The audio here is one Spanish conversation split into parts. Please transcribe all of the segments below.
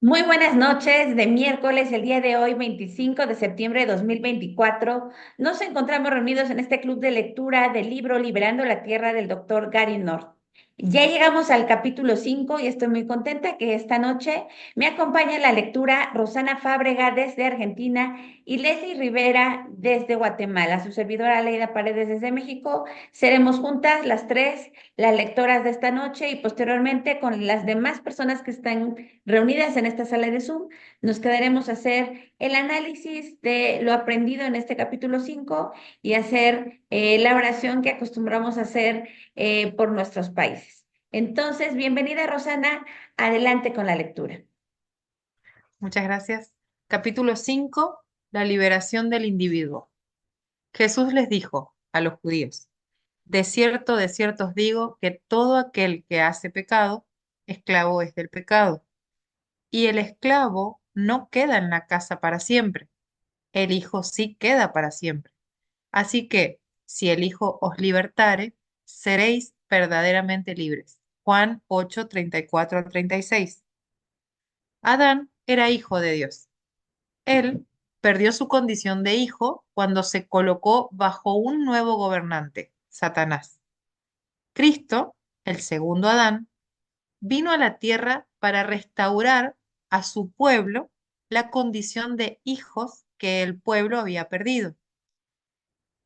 Muy buenas noches de miércoles, el día de hoy, 25 de septiembre de 2024. Nos encontramos reunidos en este club de lectura del libro Liberando la Tierra del doctor Gary North. Ya llegamos al capítulo 5 y estoy muy contenta que esta noche me acompaña en la lectura Rosana Fábrega desde Argentina y Leslie Rivera desde Guatemala. Su servidora Leida Paredes desde México. Seremos juntas las tres, las lectoras de esta noche y posteriormente con las demás personas que están reunidas en esta sala de Zoom, nos quedaremos a hacer el análisis de lo aprendido en este capítulo 5 y hacer la oración que acostumbramos a hacer por nuestros países. Entonces, bienvenida Rosana, adelante con la lectura. Muchas gracias. Capítulo 5. La liberación del individuo. Jesús les dijo a los judíos, de cierto os digo que todo aquel que hace pecado, esclavo es del pecado. Y el esclavo no queda en la casa para siempre, el Hijo sí queda para siempre. Así que, si el Hijo os libertare, seréis verdaderamente libres. Juan 8:34-36. Adán era hijo de Dios. Él perdió su condición de hijo cuando se colocó bajo un nuevo gobernante, Satanás. Cristo, el segundo Adán, vino a la tierra para restaurar a su pueblo la condición de hijos que el pueblo había perdido.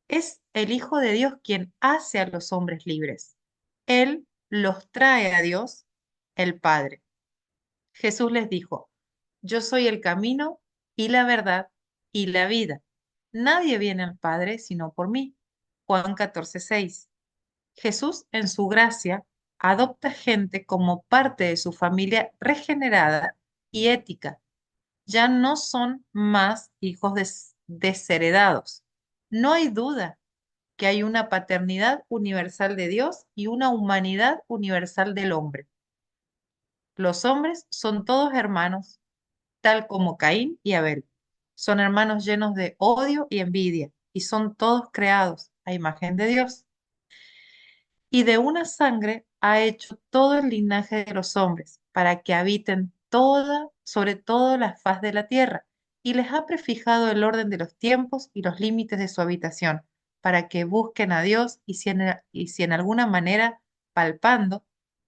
Es el Hijo de Dios quien hace a los hombres libres. Él los trae a Dios, el Padre. Jesús les dijo, yo soy el camino y la verdad y la vida. Nadie viene al Padre sino por mí. Juan 14:6. Jesús, en su gracia, adopta gente como parte de su familia regenerada y ética. Ya no son más hijos desheredados. No hay duda que hay una paternidad universal de Dios y una humanidad universal del hombre. Los hombres son todos hermanos, tal como Caín y Abel. Son hermanos llenos de odio y envidia, y son todos creados a imagen de Dios. Y de una sangre ha hecho todo el linaje de los hombres, para que habiten sobre toda la faz de la tierra, y les ha prefijado el orden de los tiempos y los límites de su habitación, para que busquen a Dios y si en alguna manera, palpando,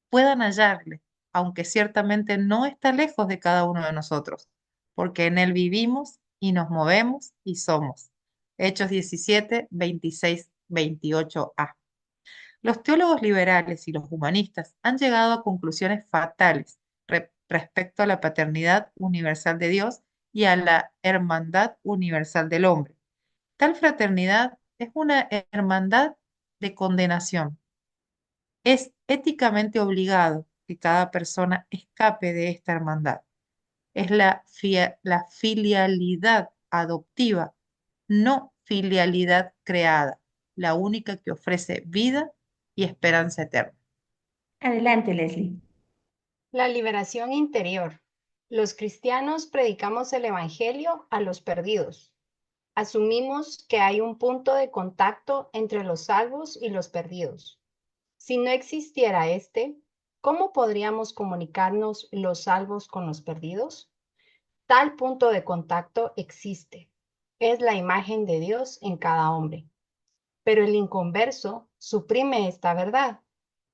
puedan hallarle, aunque ciertamente no está lejos de cada uno de nosotros, porque en él vivimos y nos movemos y somos. Hechos 17, 26, 28a. Los teólogos liberales y los humanistas han llegado a conclusiones fatales respecto a la paternidad universal de Dios y a la hermandad universal del hombre. Tal fraternidad es una hermandad de condenación. Es éticamente obligado que cada persona escape de esta hermandad. Es la filialidad adoptiva, no filialidad creada, la única que ofrece vida y esperanza eterna. Adelante, Leslie. La liberación interior. Los cristianos predicamos el Evangelio a los perdidos. Asumimos que hay un punto de contacto entre los salvos y los perdidos. Si no existiera este, ¿cómo podríamos comunicarnos los salvos con los perdidos? Tal punto de contacto existe. Es la imagen de Dios en cada hombre. Pero el inconverso suprime esta verdad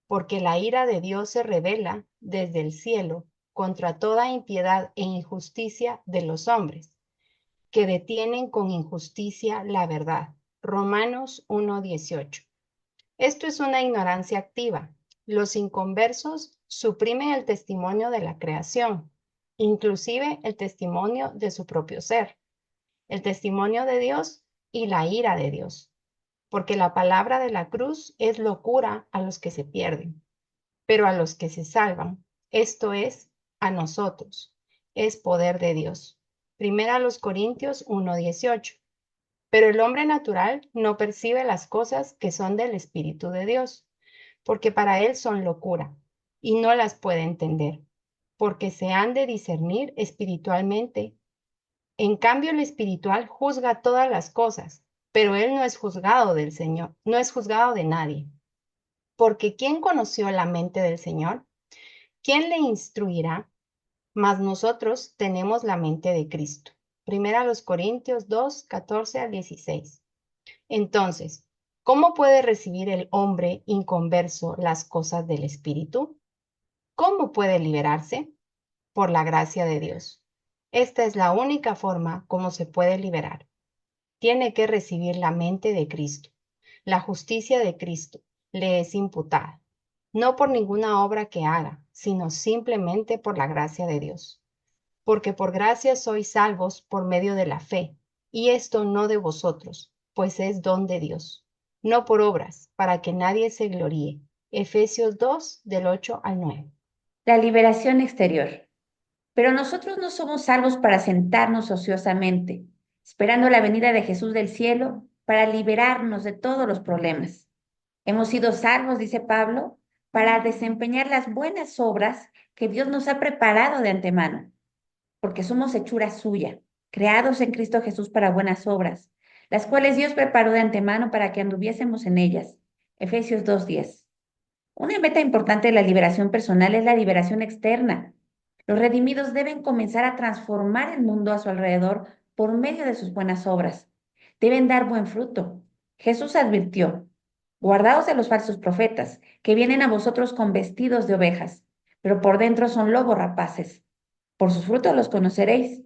porque la ira de Dios se revela desde el cielo contra toda impiedad e injusticia de los hombres, que detienen con injusticia la verdad. Romanos 1:18. Esto es una ignorancia activa. Los inconversos suprimen el testimonio de la creación, inclusive el testimonio de su propio ser, el testimonio de Dios y la ira de Dios, porque la palabra de la cruz es locura a los que se pierden, pero a los que se salvan, esto es, a nosotros, es poder de Dios. Primera a los Corintios 1:18. Pero el hombre natural no percibe las cosas que son del Espíritu de Dios, porque para él son locura, y no las puede entender, porque se han de discernir espiritualmente. En cambio, el espiritual juzga todas las cosas, pero él no es juzgado del Señor, no es juzgado de nadie. Porque ¿quién conoció la mente del Señor? ¿Quién le instruirá? mas nosotros tenemos la mente de Cristo. Primera a los Corintios 2, 14 al 16. Entonces, ¿cómo puede recibir el hombre inconverso las cosas del Espíritu? ¿Cómo puede liberarse? Por la gracia de Dios. Esta es la única forma como se puede liberar. Tiene que recibir la mente de Cristo. La justicia de Cristo le es imputada, no por ninguna obra que haga, sino simplemente por la gracia de Dios. Porque por gracia sois salvos por medio de la fe, y esto no de vosotros, pues es don de Dios, no por obras, para que nadie se gloríe. Efesios 2, del 8 al 9. La liberación exterior. Pero nosotros no somos salvos para sentarnos ociosamente, esperando la venida de Jesús del cielo para liberarnos de todos los problemas. Hemos sido salvos, dice Pablo, para desempeñar las buenas obras que Dios nos ha preparado de antemano, porque somos hechura suya, creados en Cristo Jesús para buenas obras, las cuales Dios preparó de antemano para que anduviésemos en ellas. Efesios 2:10. Una meta importante de la liberación personal es la liberación externa. Los redimidos deben comenzar a transformar el mundo a su alrededor por medio de sus buenas obras. Deben dar buen fruto. Jesús advirtió: guardaos de los falsos profetas, que vienen a vosotros con vestidos de ovejas, pero por dentro son lobos rapaces. Por sus frutos los conoceréis.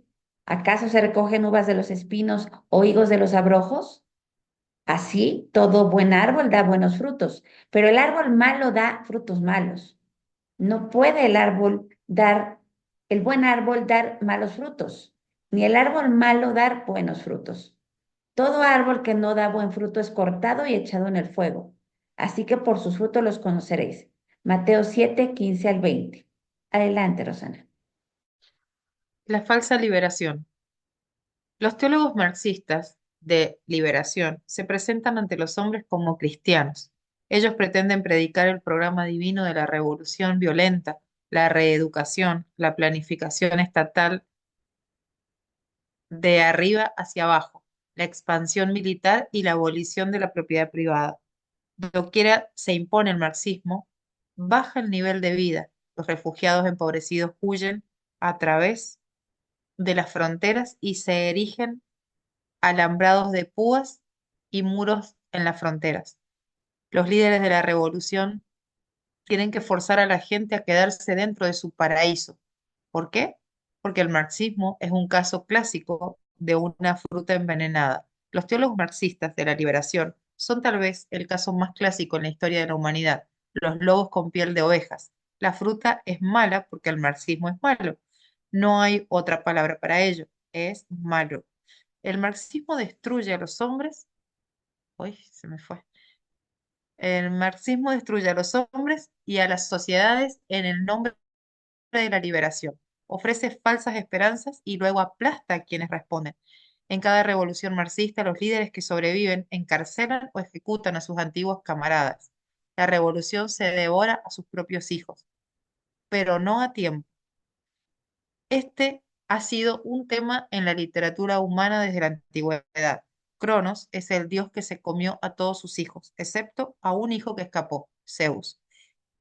¿Acaso se recogen uvas de los espinos o higos de los abrojos? Así, todo buen árbol da buenos frutos, pero el árbol malo da frutos malos. No puede el buen árbol dar malos frutos, ni el árbol malo dar buenos frutos. Todo árbol que no da buen fruto es cortado y echado en el fuego. Así que por sus frutos los conoceréis. Mateo 7, 15 al 20. Adelante, Rosana. La falsa liberación. Los teólogos marxistas de liberación se presentan ante los hombres como cristianos. Ellos pretenden predicar el programa divino de la revolución violenta, la reeducación, la planificación estatal de arriba hacia abajo, la expansión militar y la abolición de la propiedad privada. Doquiera se impone el marxismo, baja el nivel de vida. Los refugiados empobrecidos huyen a través de las fronteras y se erigen alambrados de púas y muros en las fronteras. Los líderes de la revolución tienen que forzar a la gente a quedarse dentro de su paraíso. ¿Por qué? Porque el marxismo es un caso clásico de una fruta envenenada. Los teólogos marxistas de la liberación son tal vez el caso más clásico en la historia de la humanidad, los lobos con piel de ovejas. La fruta es mala porque el marxismo es malo. No hay otra palabra para ello, es malo. El marxismo destruye a los hombres. Uy, se me fue. El marxismo destruye a los hombres y a las sociedades en el nombre de la liberación. Ofrece falsas esperanzas y luego aplasta a quienes responden. En cada revolución marxista, los líderes que sobreviven encarcelan o ejecutan a sus antiguos camaradas. La revolución se devora a sus propios hijos, pero no a tiempo. Este ha sido un tema en la literatura humana desde la antigüedad. Cronos es el dios que se comió a todos sus hijos, excepto a un hijo que escapó, Zeus,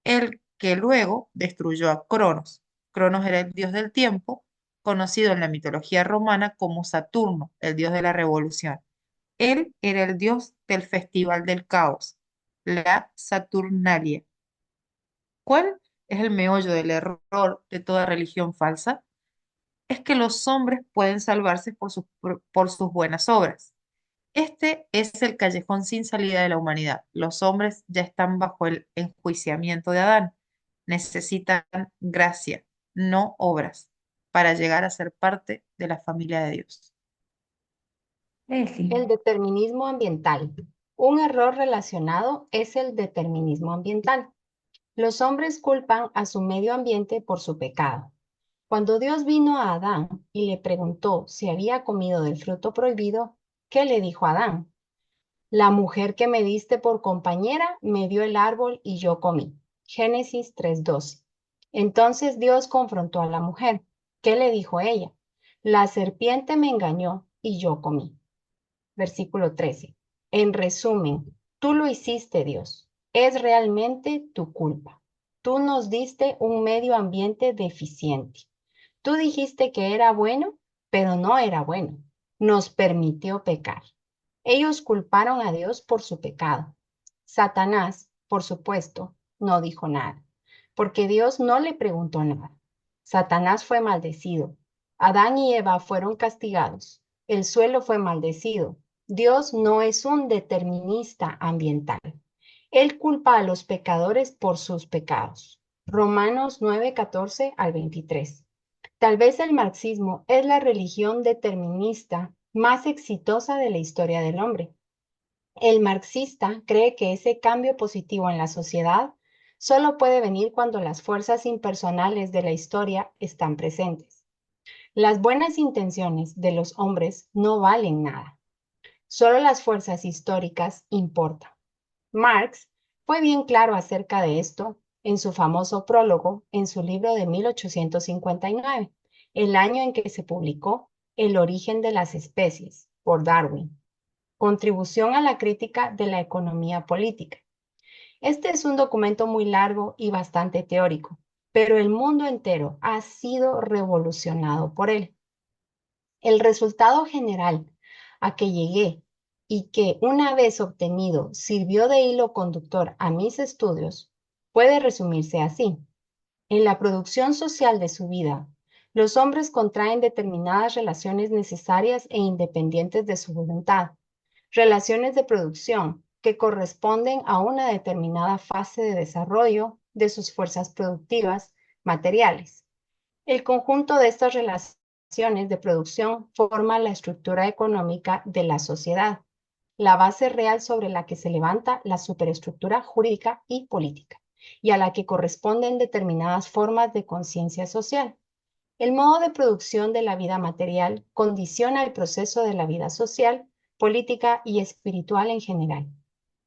el que luego destruyó a Cronos. Cronos era el dios del tiempo, conocido en la mitología romana como Saturno, el dios de la revolución. Él era el dios del festival del caos, la Saturnalia. ¿Cuál es el meollo del error de toda religión falsa? Es que los hombres pueden salvarse por sus buenas obras. Este es el callejón sin salida de la humanidad. Los hombres ya están bajo el enjuiciamiento de Adán. Necesitan gracia, no obras, para llegar a ser parte de la familia de Dios. Leslie. El determinismo ambiental. Un error relacionado es el determinismo ambiental. Los hombres culpan a su medio ambiente por su pecado. Cuando Dios vino a Adán y le preguntó si había comido del fruto prohibido, ¿qué le dijo a Adán? La mujer que me diste por compañera me dio el árbol y yo comí. Génesis 3:12. Entonces Dios confrontó a la mujer. ¿Qué le dijo ella? La serpiente me engañó y yo comí. Versículo 13. En resumen, tú lo hiciste, Dios. Es realmente tu culpa. Tú nos diste un medio ambiente deficiente. Tú dijiste que era bueno, pero no era bueno. Nos permitió pecar. Ellos culparon a Dios por su pecado. Satanás, por supuesto, no dijo nada, porque Dios no le preguntó nada. Satanás fue maldecido. Adán y Eva fueron castigados. El suelo fue maldecido. Dios no es un determinista ambiental. Él culpa a los pecadores por sus pecados. Romanos 9, 14 al 23. Tal vez el marxismo es la religión determinista más exitosa de la historia del hombre. El marxista cree que ese cambio positivo en la sociedad solo puede venir cuando las fuerzas impersonales de la historia están presentes. Las buenas intenciones de los hombres no valen nada. Solo las fuerzas históricas importan. Marx fue bien claro acerca de esto en su famoso prólogo en su libro de 1859, el año en que se publicó El origen de las especies por Darwin. Contribución a la crítica de la economía política. Este es un documento muy largo y bastante teórico, pero el mundo entero ha sido revolucionado por él. El resultado general a que llegué y que una vez obtenido sirvió de hilo conductor a mis estudios puede resumirse así. En la producción social de su vida, los hombres contraen determinadas relaciones necesarias e independientes de su voluntad, relaciones de producción que corresponden a una determinada fase de desarrollo de sus fuerzas productivas materiales. El conjunto de estas relaciones de producción forma la estructura económica de la sociedad, la base real sobre la que se levanta la superestructura jurídica y política, y a la que corresponden determinadas formas de conciencia social. El modo de producción de la vida material condiciona el proceso de la vida social, política y espiritual en general.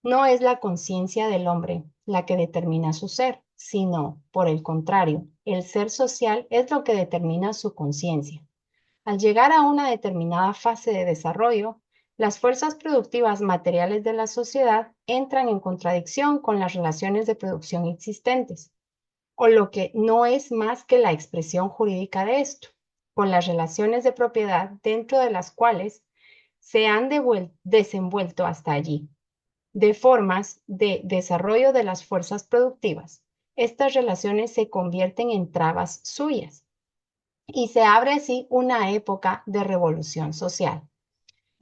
No es la conciencia del hombre la que determina su ser, sino, por el contrario, el ser social es lo que determina su conciencia. Al llegar a una determinada fase de desarrollo, las fuerzas productivas materiales de la sociedad entran en contradicción con las relaciones de producción existentes, o lo que no es más que la expresión jurídica de esto, con las relaciones de propiedad dentro de las cuales se han desenvuelto hasta allí, de formas de desarrollo de las fuerzas productivas. Estas relaciones se convierten en trabas suyas y se abre así una época de revolución social.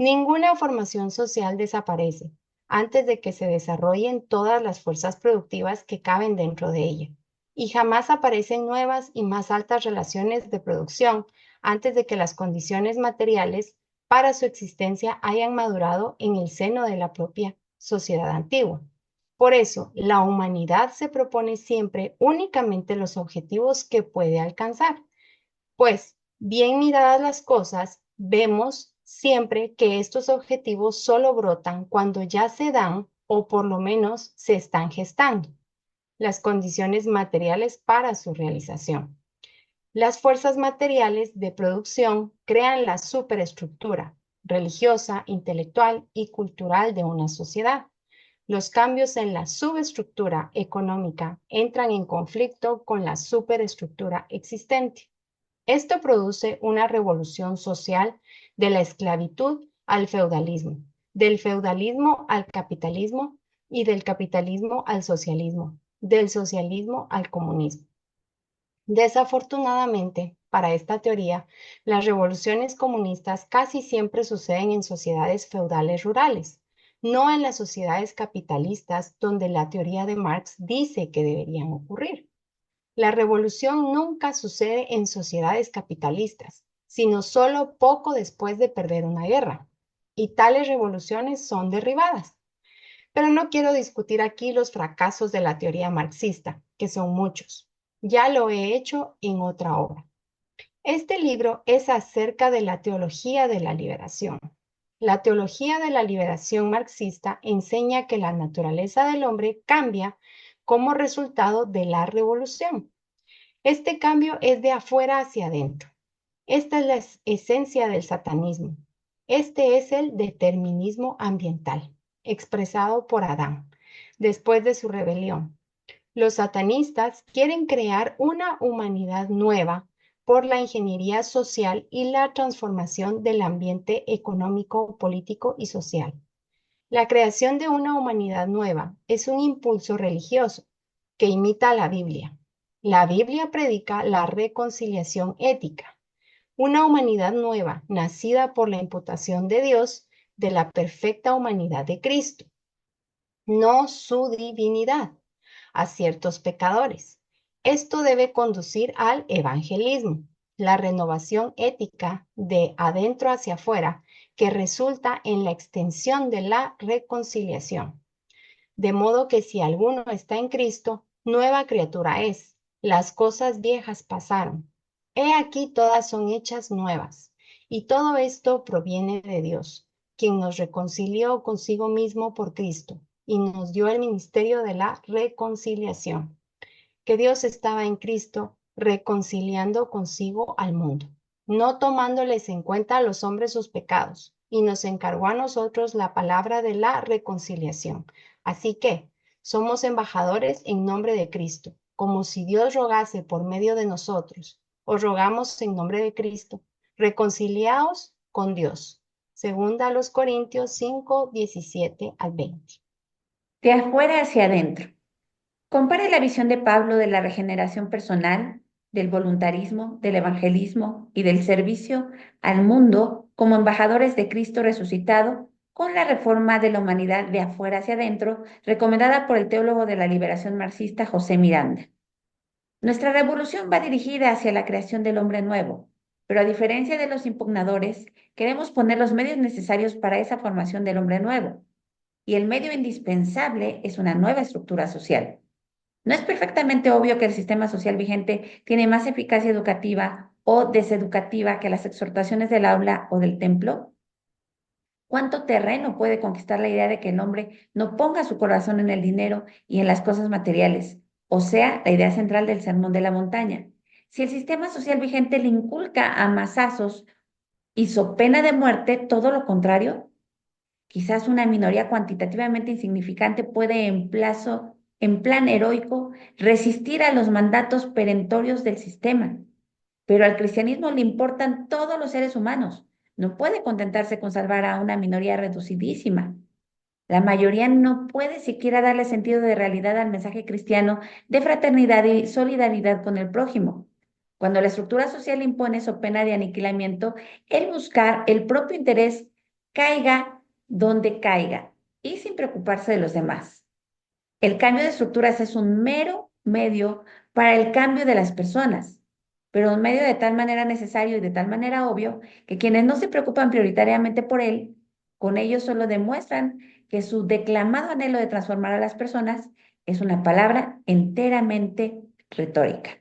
Ninguna formación social desaparece antes de que se desarrollen todas las fuerzas productivas que caben dentro de ella, y jamás aparecen nuevas y más altas relaciones de producción antes de que las condiciones materiales para su existencia hayan madurado en el seno de la propia sociedad antigua. Por eso, la humanidad se propone siempre únicamente los objetivos que puede alcanzar, pues, bien miradas las cosas, vemos siempre que estos objetivos solo brotan cuando ya se dan o por lo menos se están gestando las condiciones materiales para su realización. Las fuerzas materiales de producción crean la superestructura religiosa, intelectual y cultural de una sociedad. Los cambios en la subestructura económica entran en conflicto con la superestructura existente. Esto produce una revolución social de la esclavitud al feudalismo, del feudalismo al capitalismo y del capitalismo al socialismo, del socialismo al comunismo. Desafortunadamente, para esta teoría, las revoluciones comunistas casi siempre suceden en sociedades feudales rurales, no en las sociedades capitalistas donde la teoría de Marx dice que deberían ocurrir. La revolución nunca sucede en sociedades capitalistas, sino solo poco después de perder una guerra, y tales revoluciones son derribadas. Pero no quiero discutir aquí los fracasos de la teoría marxista, que son muchos. Ya lo he hecho en otra obra. Este libro es acerca de la teología de la liberación. La teología de la liberación marxista enseña que la naturaleza del hombre cambia como resultado de la revolución. Este cambio es de afuera hacia adentro. Esta es la esencia del satanismo. Este es el determinismo ambiental, expresado por Adán, después de su rebelión. Los satanistas quieren crear una humanidad nueva por la ingeniería social y la transformación del ambiente económico, político y social. La creación de una humanidad nueva es un impulso religioso que imita a la Biblia. La Biblia predica la reconciliación ética, una humanidad nueva nacida por la imputación de Dios de la perfecta humanidad de Cristo, no su divinidad, a ciertos pecadores. Esto debe conducir al evangelismo, la renovación ética de adentro hacia afuera, que resulta en la extensión de la reconciliación. De modo que si alguno está en Cristo, nueva criatura es. Las cosas viejas pasaron. He aquí todas son hechas nuevas. Y todo esto proviene de Dios, quien nos reconcilió consigo mismo por Cristo y nos dio el ministerio de la reconciliación. Que Dios estaba en Cristo reconciliando consigo al mundo, no tomándoles en cuenta a los hombres sus pecados, y nos encargó a nosotros la palabra de la reconciliación. Así que somos embajadores en nombre de Cristo, como si Dios rogase por medio de nosotros. Os rogamos en nombre de Cristo, reconciliaos con Dios. Segunda a los Corintios 5, 17 al 20. De afuera hacia adentro. Compare la visión de Pablo de la regeneración personal, del voluntarismo, del evangelismo y del servicio al mundo como embajadores de Cristo resucitado con la reforma de la humanidad de afuera hacia adentro, recomendada por el teólogo de la liberación marxista José Miranda. Nuestra revolución va dirigida hacia la creación del hombre nuevo, pero a diferencia de los impugnadores, queremos poner los medios necesarios para esa formación del hombre nuevo, y el medio indispensable es una nueva estructura social. ¿No es perfectamente obvio que el sistema social vigente tiene más eficacia educativa o deseducativa que las exhortaciones del aula o del templo? ¿Cuánto terreno puede conquistar la idea de que el hombre no ponga su corazón en el dinero y en las cosas materiales? O sea, la idea central del Sermón de la Montaña. Si el sistema social vigente le inculca a masazos y so pena de muerte, todo lo contrario, quizás una minoría cuantitativamente insignificante puede en plan heroico, resistir a los mandatos perentorios del sistema. Pero al cristianismo le importan todos los seres humanos. No puede contentarse con salvar a una minoría reducidísima. La mayoría no puede siquiera darle sentido de realidad al mensaje cristiano de fraternidad y solidaridad con el prójimo. Cuando la estructura social impone su pena de aniquilamiento, el buscar el propio interés caiga donde caiga y sin preocuparse de los demás. El cambio de estructuras es un mero medio para el cambio de las personas, pero un medio de tal manera necesario y de tal manera obvio que quienes no se preocupan prioritariamente por él, con ello solo demuestran que su declamado anhelo de transformar a las personas es una palabra enteramente retórica.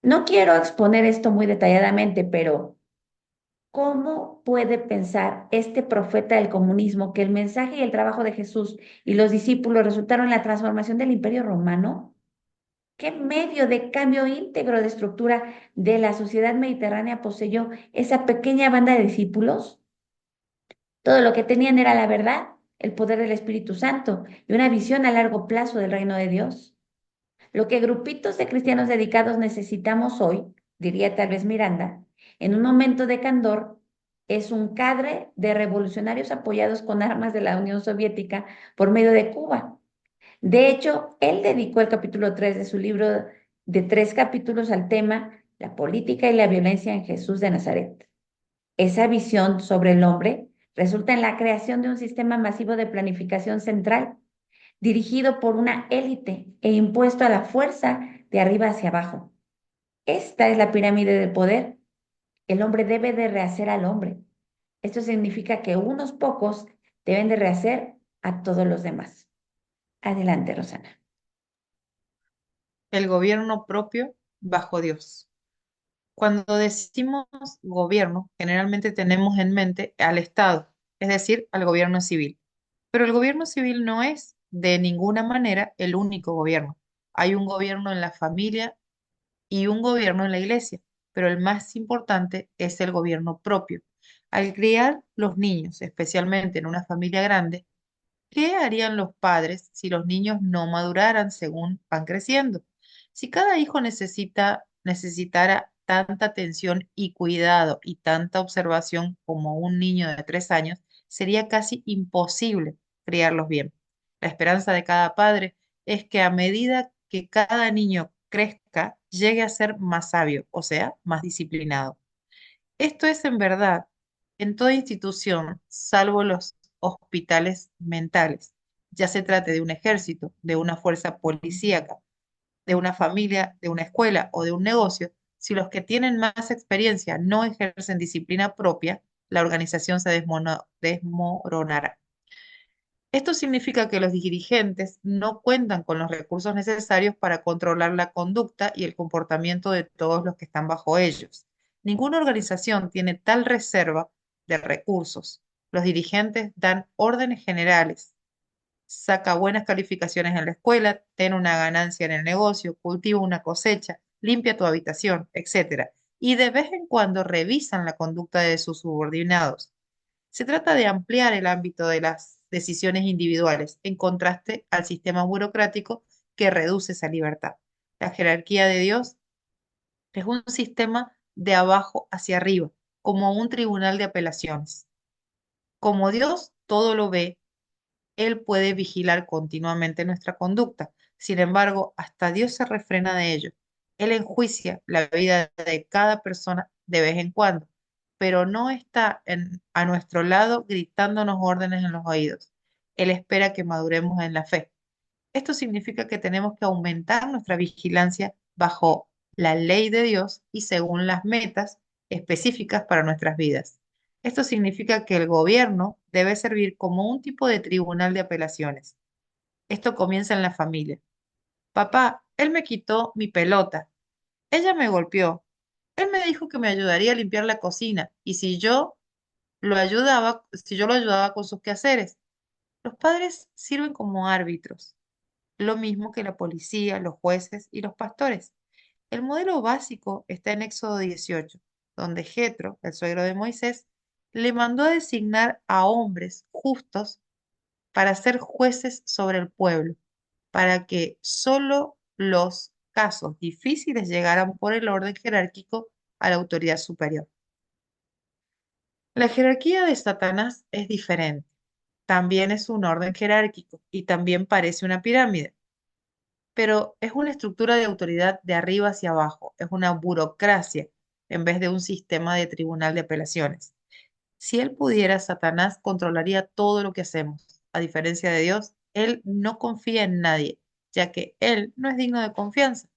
No quiero exponer esto muy detalladamente, pero ¿cómo puede pensar este profeta del comunismo que el mensaje y el trabajo de Jesús y los discípulos resultaron en la transformación del Imperio Romano? ¿Qué medio de cambio íntegro de estructura de la sociedad mediterránea poseyó esa pequeña banda de discípulos? Todo lo que tenían era la verdad, el poder del Espíritu Santo y una visión a largo plazo del reino de Dios. Lo que grupitos de cristianos dedicados necesitamos hoy, diría tal vez Miranda, en un momento de candor, es un cadre de revolucionarios apoyados con armas de la Unión Soviética por medio de Cuba. De hecho, él dedicó el capítulo 3 de su libro de 3 capítulos al tema La política y la violencia en Jesús de Nazaret. Esa visión sobre el hombre resulta en la creación de un sistema masivo de planificación central, dirigido por una élite e impuesto a la fuerza de arriba hacia abajo. Esta es la pirámide del poder. El hombre debe de rehacer al hombre. Esto significa que unos pocos deben de rehacer a todos los demás. Adelante, Rosana. El gobierno propio bajo Dios. Cuando decimos gobierno, generalmente tenemos en mente al Estado, es decir, al gobierno civil. Pero el gobierno civil no es de ninguna manera el único gobierno. Hay un gobierno en la familia y un gobierno en la iglesia, pero el más importante es el gobierno propio. Al criar los niños, especialmente en una familia grande, ¿qué harían los padres si los niños no maduraran según van creciendo? Si cada hijo necesita necesitara tanta atención y cuidado y tanta observación como un niño de 3 años, sería casi imposible criarlos bien. La esperanza de cada padre es que a medida que cada niño crezca, llegue a ser más sabio, o sea, más disciplinado. Esto es en verdad en toda institución, salvo los hospitales mentales, ya se trate de un ejército, de una fuerza policíaca, de una familia, de una escuela o de un negocio. Si los que tienen más experiencia no ejercen disciplina propia, la organización se desmoronará. Esto significa que los dirigentes no cuentan con los recursos necesarios para controlar la conducta y el comportamiento de todos los que están bajo ellos. Ninguna organización tiene tal reserva de recursos. Los dirigentes dan órdenes generales. Saca buenas calificaciones en la escuela, ten una ganancia en el negocio, cultiva una cosecha, limpia tu habitación, etc. Y de vez en cuando revisan la conducta de sus subordinados. Se trata de ampliar el ámbito de las decisiones individuales, en contraste al sistema burocrático que reduce esa libertad. La jerarquía de Dios es un sistema de abajo hacia arriba, como un tribunal de apelaciones. Como Dios todo lo ve, Él puede vigilar continuamente nuestra conducta. Sin embargo, hasta Dios se refrena de ello. Él enjuicia la vida de cada persona de vez en cuando, pero no está a nuestro lado gritándonos órdenes en los oídos. Él espera que maduremos en la fe. Esto significa que tenemos que aumentar nuestra vigilancia bajo la ley de Dios y según las metas específicas para nuestras vidas. Esto significa que el gobierno debe servir como un tipo de tribunal de apelaciones. Esto comienza en la familia. Papá, él me quitó mi pelota. Ella me golpeó. Él me dijo que me ayudaría a limpiar la cocina y si yo lo ayudaba con sus quehaceres. Los padres sirven como árbitros, lo mismo que la policía, los jueces y los pastores. El modelo básico está en Éxodo 18, donde Jetro, el suegro de Moisés, le mandó a designar a hombres justos para ser jueces sobre el pueblo, para que solo los casos difíciles llegaran por el orden jerárquico a la autoridad superior. La jerarquía de Satanás es diferente. También es un orden jerárquico y también parece una pirámide, pero es una estructura de autoridad de arriba hacia abajo, es una burocracia en vez de un sistema de tribunal de apelaciones. Si él pudiera, Satanás controlaría todo lo que hacemos. A diferencia de Dios, él no confía en nadie, ya que él no es digno de confianza.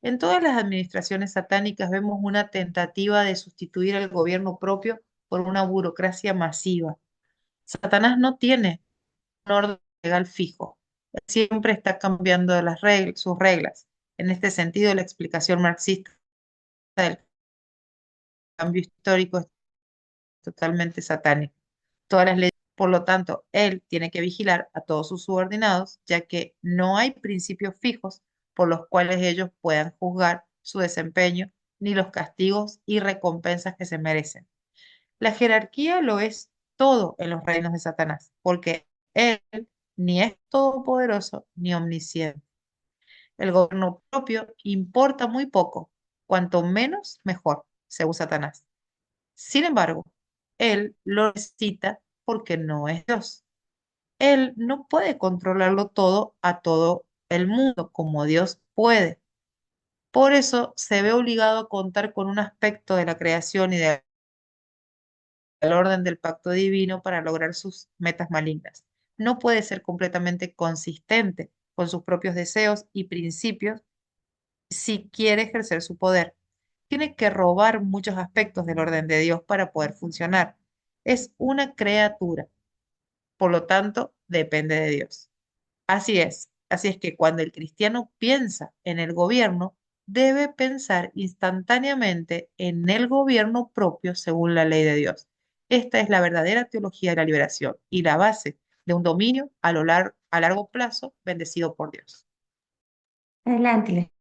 En todas las administraciones satánicas vemos una tentativa de sustituir al gobierno propio por una burocracia masiva. Satanás no tiene un orden legal fijo. Él siempre está cambiando sus reglas. En este sentido, la explicación marxista del cambio histórico es totalmente satánica. Todas las leyes, por lo tanto, él tiene que vigilar a todos sus subordinados, ya que no hay principios fijos por los cuales ellos puedan juzgar su desempeño ni los castigos y recompensas que se merecen. La jerarquía lo es todo en los reinos de Satanás, porque él ni es todopoderoso ni omnisciente. El gobierno propio importa muy poco, cuanto menos mejor, según Satanás. Sin embargo, él lo necesita porque no es Dios. Él no puede controlarlo todo a todo el mundo como Dios puede. Por eso se ve obligado a contar con un aspecto de la creación y del orden del pacto divino para lograr sus metas malignas. No puede ser completamente consistente con sus propios deseos y principios si quiere ejercer su poder. Tiene que robar muchos aspectos del orden de Dios para poder funcionar. Es una criatura, por lo tanto, depende de Dios. Así es que cuando el cristiano piensa en el gobierno, debe pensar instantáneamente en el gobierno propio según la ley de Dios. Esta es la verdadera teología de la liberación y la base de un dominio a largo plazo bendecido por Dios. Adelante.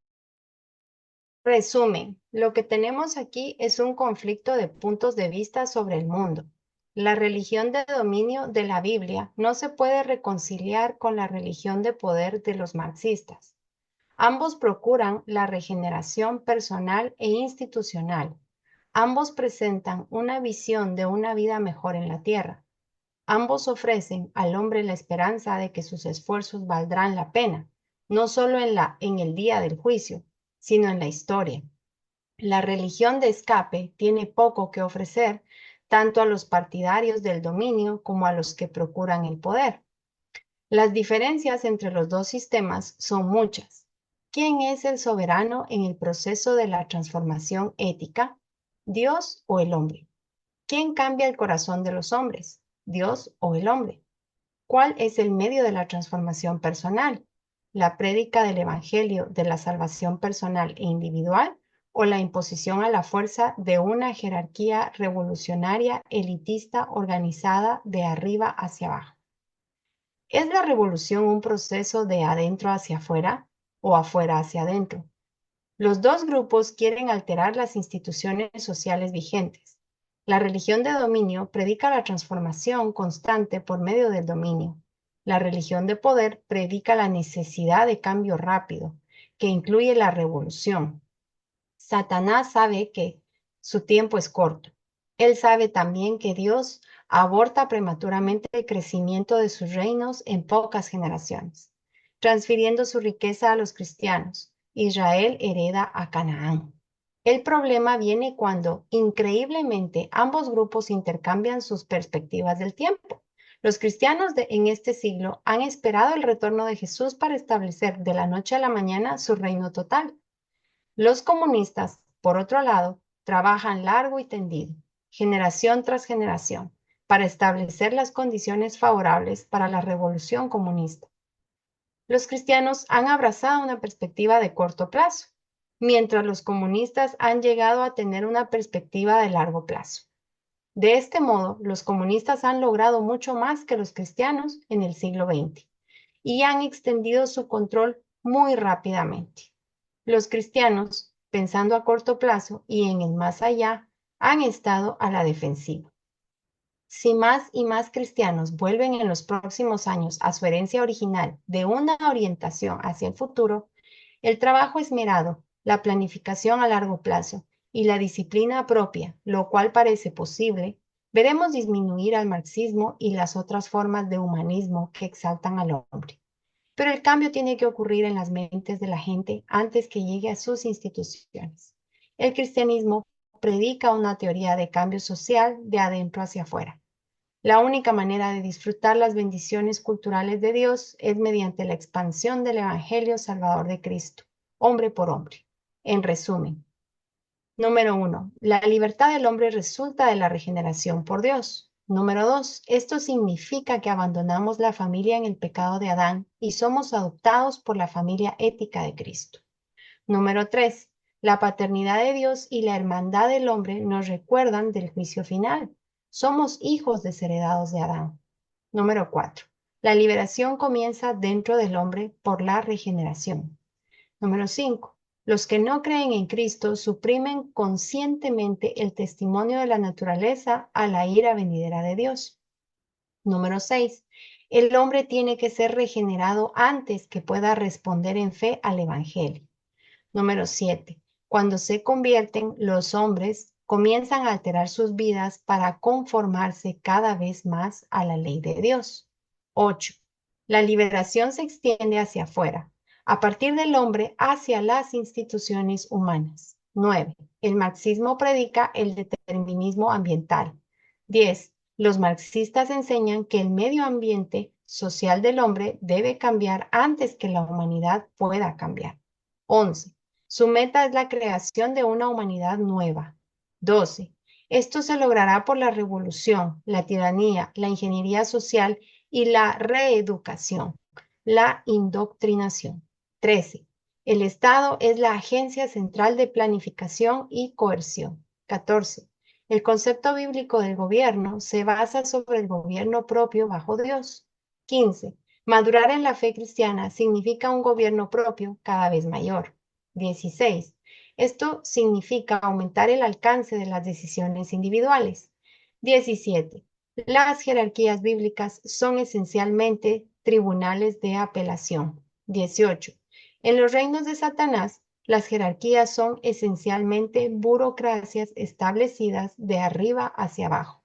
Resumen, lo que tenemos aquí es un conflicto de puntos de vista sobre el mundo. La religión de dominio de la Biblia no se puede reconciliar con la religión de poder de los marxistas. Ambos procuran la regeneración personal e institucional. Ambos presentan una visión de una vida mejor en la tierra. Ambos ofrecen al hombre la esperanza de que sus esfuerzos valdrán la pena, no solo en el día del juicio, sino en la historia. La religión de escape tiene poco que ofrecer tanto a los partidarios del dominio como a los que procuran el poder. Las diferencias entre los dos sistemas son muchas. ¿Quién es el soberano en el proceso de la transformación ética? ¿Dios o el hombre? ¿Quién cambia el corazón de los hombres? ¿Dios o el hombre? ¿Cuál es el medio de la transformación personal? ¿La prédica del Evangelio de la salvación personal e individual o la imposición a la fuerza de una jerarquía revolucionaria, elitista, organizada de arriba hacia abajo? ¿Es la revolución un proceso de adentro hacia afuera o afuera hacia adentro? Los dos grupos quieren alterar las instituciones sociales vigentes. La religión de dominio predica la transformación constante por medio del dominio. La religión de poder predica la necesidad de cambio rápido, que incluye la revolución. Satanás sabe que su tiempo es corto. Él sabe también que Dios aborta prematuramente el crecimiento de sus reinos en pocas generaciones, transfiriendo su riqueza a los cristianos. Israel hereda a Canaán. El problema viene cuando, increíblemente, ambos grupos intercambian sus perspectivas del tiempo. Los cristianos en este siglo han esperado el retorno de Jesús para establecer de la noche a la mañana su reino total. Los comunistas, por otro lado, trabajan largo y tendido, generación tras generación, para establecer las condiciones favorables para la revolución comunista. Los cristianos han abrazado una perspectiva de corto plazo, mientras los comunistas han llegado a tener una perspectiva de largo plazo. De este modo, los comunistas han logrado mucho más que los cristianos en el siglo XX y han extendido su control muy rápidamente. Los cristianos, pensando a corto plazo y en el más allá, han estado a la defensiva. Si más y más cristianos vuelven en los próximos años a su herencia original de una orientación hacia el futuro, el trabajo esmerado, la planificación a largo plazo y la disciplina propia, lo cual parece posible, veremos disminuir al marxismo y las otras formas de humanismo que exaltan al hombre. Pero el cambio tiene que ocurrir en las mentes de la gente antes que llegue a sus instituciones. El cristianismo predica una teoría de cambio social de adentro hacia afuera. La única manera de disfrutar las bendiciones culturales de Dios es mediante la expansión del Evangelio Salvador de Cristo, hombre por hombre. En resumen, número 1, la libertad del hombre resulta de la regeneración por Dios. Número 2, esto significa que abandonamos la familia en el pecado de Adán y somos adoptados por la familia ética de Cristo. Número 3, la paternidad de Dios y la hermandad del hombre nos recuerdan del juicio final. Somos hijos desheredados de Adán. Número 4, la liberación comienza dentro del hombre por la regeneración. Número 5, los que no creen en Cristo suprimen conscientemente el testimonio de la naturaleza a la ira venidera de Dios. Número 6, el hombre tiene que ser regenerado antes que pueda responder en fe al Evangelio. Número 7, cuando se convierten, los hombres comienzan a alterar sus vidas para conformarse cada vez más a la ley de Dios. 8, la liberación se extiende hacia afuera, a partir del hombre hacia las instituciones humanas. 9, el marxismo predica el determinismo ambiental. 10, los marxistas enseñan que el medio ambiente social del hombre debe cambiar antes que la humanidad pueda cambiar. 11, su meta es la creación de una humanidad nueva. 12, esto se logrará por la revolución, la tiranía, la ingeniería social y la reeducación, la indoctrinación. 13, el Estado es la agencia central de planificación y coerción. 14, el concepto bíblico del gobierno se basa sobre el gobierno propio bajo Dios. 15, madurar en la fe cristiana significa un gobierno propio cada vez mayor. 16, esto significa aumentar el alcance de las decisiones individuales. 17, las jerarquías bíblicas son esencialmente tribunales de apelación. 18, En los reinos de Satanás, las jerarquías son esencialmente burocracias establecidas de arriba hacia abajo.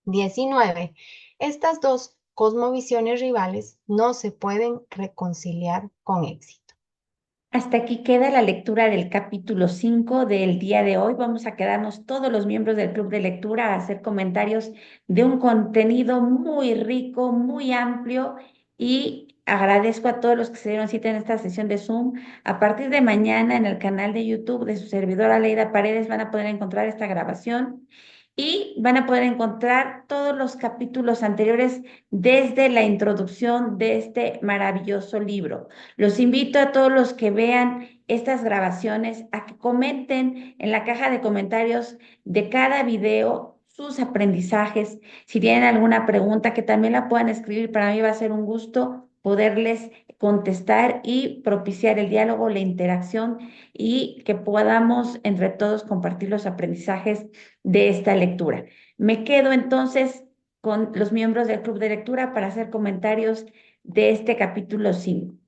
19. Estas dos cosmovisiones rivales no se pueden reconciliar con éxito. Hasta aquí queda la lectura del capítulo 5 del día de hoy. Vamos a quedarnos todos los miembros del club de lectura a hacer comentarios de un contenido muy rico, muy amplio y agradezco a todos los que se dieron cita en esta sesión de Zoom. A partir de mañana en el canal de YouTube de su servidora Leida Paredes van a poder encontrar esta grabación y van a poder encontrar todos los capítulos anteriores desde la introducción de este maravilloso libro. Los invito a todos los que vean estas grabaciones a que comenten en la caja de comentarios de cada video sus aprendizajes. Si tienen alguna pregunta, que también la puedan escribir. Para mí va a ser un gusto poderles contestar y propiciar el diálogo, la interacción y que podamos entre todos compartir los aprendizajes de esta lectura. Me quedo entonces con los miembros del club de lectura para hacer comentarios de este capítulo 5.